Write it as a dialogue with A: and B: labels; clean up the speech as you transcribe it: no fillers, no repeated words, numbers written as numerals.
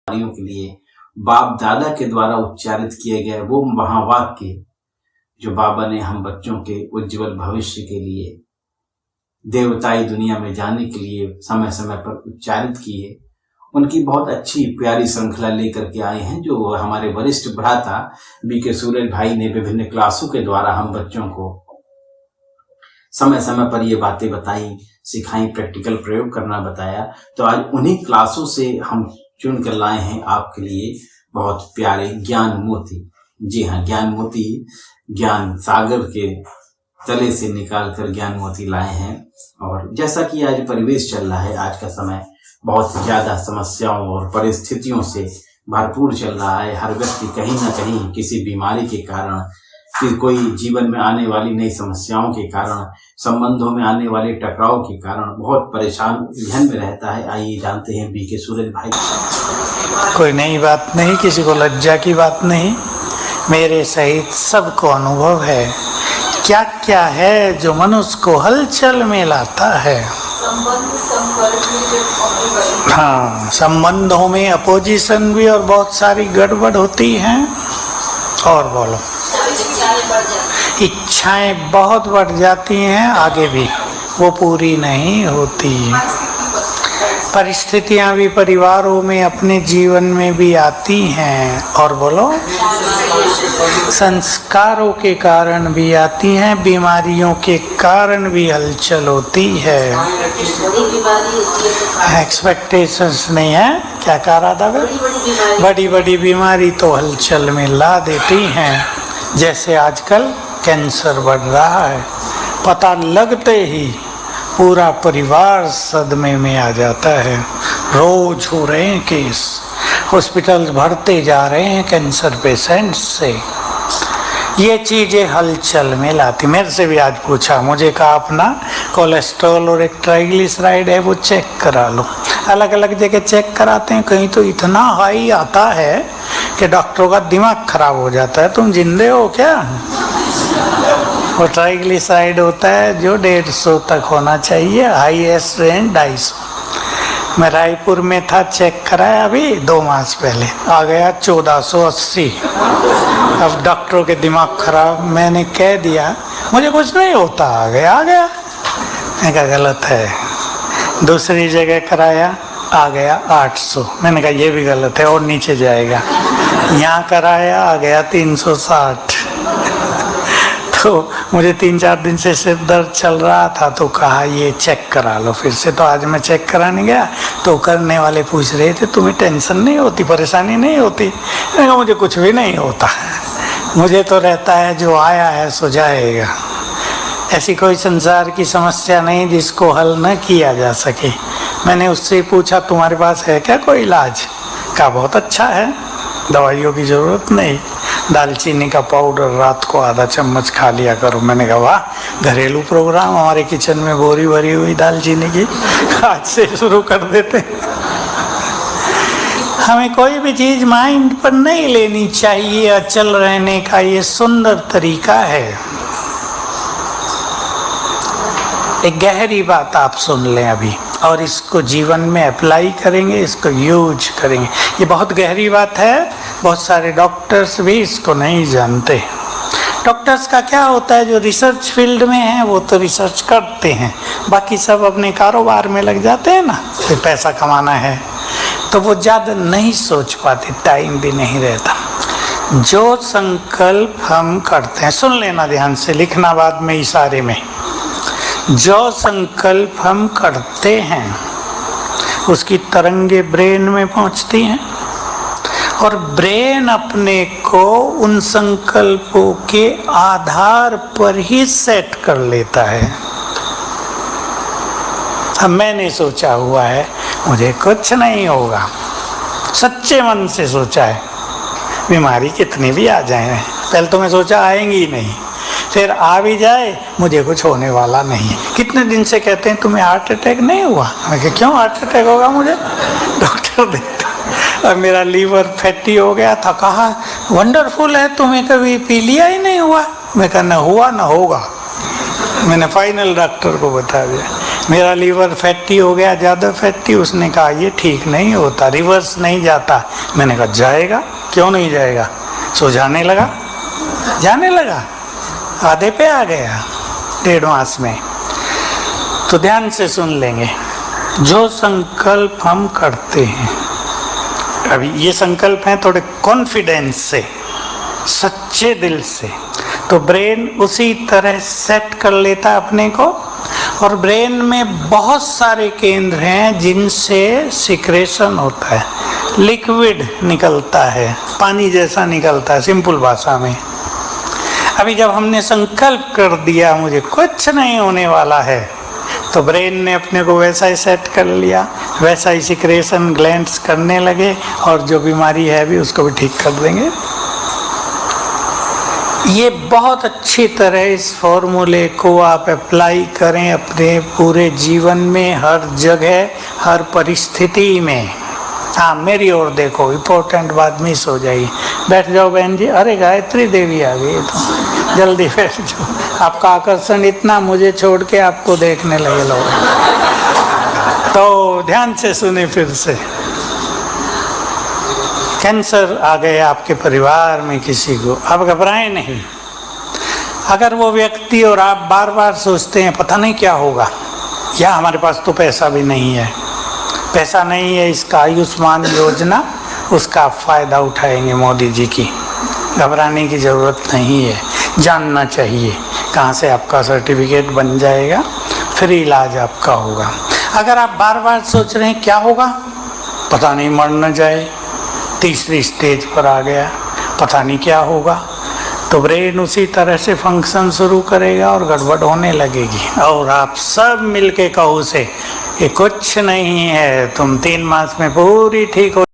A: बीमारियों के लिए बाप दादा के द्वारा उच्चारित किए गए वो महावाक्य जो बाबा ने हम बच्चों के उज्जवल भविष्य के लिए, देवताई दुनिया में जाने के लिए समय समय पर उच्चारित किए, उनकी बहुत अच्छी प्यारी श्रृंखला लेकर के आए हैं, जो हमारे वरिष्ठ भ्राता बीके सूरज भाई ने विभिन्न क्लासों के द्वारा हम बच्चों को समय समय पर ये बातें बताई, सिखाई, प्रैक्टिकल प्रयोग करना बताया। तो आज उन्हीं क्लासों से हम चुन कर लाए हैं आपके लिए बहुत प्यारे ज्ञान मोती। जी हाँ, ज्ञान मोती ज्ञान सागर के तले से निकाल कर ज्ञान मोती लाए हैं। और जैसा कि आज परिवेश चल रहा है, आज का समय बहुत ज्यादा समस्याओं और परिस्थितियों से भरपूर चल रहा है। हर व्यक्ति कहीं ना कहीं किसी बीमारी के कारण, फिर कोई जीवन में आने वाली नई समस्याओं के कारण, संबंधों में आने वाले टकराव के कारण बहुत परेशान उलझन में रहता है। आइए जानते हैं बीके सूरज भाई।
B: कोई नई बात नहीं, किसी को लज्जा की बात नहीं, मेरे सहित सबको अनुभव है। क्या क्या है जो मनुष्य को हलचल में लाता है? हाँ, संबंधों में अपोजिशन भी और बहुत सारी गड़बड़ होती हैं। और बोलो, इच्छाएं बहुत बढ़ जाती हैं, आगे भी वो पूरी नहीं होती। परिस्थितियां भी परिवारों में, अपने जीवन में भी आती हैं। और बोलो, संस्कारों के कारण भी आती हैं, बीमारियों के कारण भी हलचल होती है। एक्सपेक्टेशंस नहीं है, क्या कह रहा था? बड़ी बड़ी बीमारी तो हलचल में ला देती हैं। जैसे आजकल कैंसर बढ़ रहा है, पता लगते ही पूरा परिवार सदमे में आ जाता है। रोज हो रहे हैं केस, हॉस्पिटल भरते जा रहे हैं कैंसर पेशेंट्स से। ये चीज़ें हलचल में लाती। मेरे से भी आज पूछा, मुझे कहा अपना कोलेस्ट्रॉल और एक ट्राइग्लिसराइड है वो चेक करा लो। अलग अलग जगह चेक कराते हैं, कहीं तो इतना हाई आता है कि डॉक्टरों का दिमाग खराब हो जाता है। तुम जिंदे हो क्या? और ट्राइग्लिसराइड होता है जो 150 तक होना चाहिए, हाईएस्ट रेंज 250। मैं रायपुर में था, चेक कराया अभी 2 मास पहले, आ गया 1480। अब डॉक्टरों के दिमाग खराब, मैंने कह दिया मुझे कुछ नहीं होता, आ गया मैं कहा गलत है। दूसरी जगह कराया, आ गया 800। मैंने कहा ये भी गलत है और नीचे जाएगा। यहाँ कराया, आ गया 360। तो मुझे 3-4 दिन से सिर दर्द चल रहा था, तो कहा ये चेक करा लो फिर से। तो आज मैं चेक कराने गया तो करने वाले पूछ रहे थे तुम्हें टेंशन नहीं होती, परेशानी नहीं होती? मैंने कहा मुझे कुछ भी नहीं होता, मुझे तो रहता है जो आया है सो जाएगा। ऐसी कोई संसार की समस्या नहीं जिसको हल न किया जा सके। मैंने उससे पूछा तुम्हारे पास है क्या कोई इलाज? कहा बहुत अच्छा है, दवाइयों की ज़रूरत नहीं, दालचीनी का पाउडर रात को आधा चम्मच खा लिया करो। मैंने कहा वाह, घरेलू प्रोग्राम, हमारे किचन में बोरी भरी हुई दालचीनी की, आज से शुरू कर देते। हमें कोई भी चीज़ माइंड पर नहीं लेनी चाहिए, अचल रहने का ये सुंदर तरीका है। एक गहरी बात आप सुन लें अभी, और इसको जीवन में अप्लाई करेंगे, इसको यूज करेंगे। ये बहुत गहरी बात है, बहुत सारे डॉक्टर्स भी इसको नहीं जानते। डॉक्टर्स का क्या होता है, जो रिसर्च फील्ड में है वो तो रिसर्च करते हैं, बाकी सब अपने कारोबार में लग जाते हैं ना, फिर पैसा कमाना है तो वो ज़्यादा नहीं सोच पाते, टाइम भी नहीं रहता। जो संकल्प हम करते हैं, सुन लेना ध्यान से, लिखना बाद में इशारे में। जो संकल्प हम करते हैं उसकी तरंगे ब्रेन में पहुंचती हैं और ब्रेन अपने को उन संकल्पों के आधार पर ही सेट कर लेता है। अब मैंने सोचा हुआ है मुझे कुछ नहीं होगा, सच्चे मन से सोचा है, बीमारी कितनी भी आ जाए, पहले तो मैं सोचा आएंगी ही नहीं, फिर आ भी जाए मुझे कुछ होने वाला नहीं। कितने दिन से कहते हैं तुम्हें हार्ट अटैक नहीं हुआ? मैं कहा क्यों हार्ट अटैक होगा मुझे? डॉक्टर देखते, और मेरा लीवर फैटी हो गया था। कहा वंडरफुल है, तुम्हें कभी पी लिया ही नहीं हुआ? मैं कहा न हुआ न होगा। मैंने फाइनल डॉक्टर को बता दिया। मेरा लीवर फैटी हो गया, ज़्यादा फैटी। उसने कहा ये ठीक नहीं होता, रिवर्स नहीं जाता। मैंने कहा जाएगा, क्यों नहीं जाएगा। सो जाने लगा, आधे पे आ गया 1.5 मास में। तो ध्यान से सुन लेंगे, जो संकल्प हम करते हैं, अभी ये संकल्प हैं थोड़े कॉन्फिडेंस से, सच्चे दिल से, तो ब्रेन उसी तरह सेट कर लेता है अपने को। और ब्रेन में बहुत सारे केंद्र हैं जिनसे सिक्रेशन होता है, लिक्विड निकलता है, पानी जैसा निकलता है सिंपल भाषा में। अभी जब हमने संकल्प कर दिया मुझे कुछ नहीं होने वाला है, तो ब्रेन ने अपने को वैसा ही सेट कर लिया, वैसा ही सिक्रेशन ग्लैंड्स करने लगे, और जो बीमारी है भी उसको भी ठीक कर देंगे। ये बहुत अच्छी तरह इस फॉर्मूले को आप अप्लाई करें अपने पूरे जीवन में, हर जगह, हर परिस्थिति में। हाँ, मेरी ओर देखो, इम्पोर्टेंट बात मिस हो जाएगी। बैठ जाओ बहन जी। अरे गायत्री देवी आ गई, तो जल्दी बैठ जाओ। आपका आकर्षण इतना, मुझे छोड़ के आपको देखने लगे लोग। तो ध्यान से सुने फिर से। कैंसर आ गए आपके परिवार में किसी को, आप घबराएं नहीं। अगर वो व्यक्ति और आप बार बार सोचते हैं पता नहीं क्या होगा, या हमारे पास तो पैसा भी नहीं है, पैसा नहीं है, इसका आयुष्मान योजना, उसका फ़ायदा उठाएंगे मोदी जी की। घबराने की ज़रूरत नहीं है, जानना चाहिए कहाँ से आपका सर्टिफिकेट बन जाएगा, फ्री इलाज आपका होगा। अगर आप बार बार सोच रहे हैं क्या होगा, पता नहीं मर न जाए, तीसरी स्टेज पर आ गया, पता नहीं क्या होगा, तो ब्रेन उसी तरह से फंक्शन शुरू करेगा और गड़बड़ होने लगेगी। और आप सब मिलके कहो उसे, ये कुछ नहीं है, तुम 3 मास में पूरी ठीक हो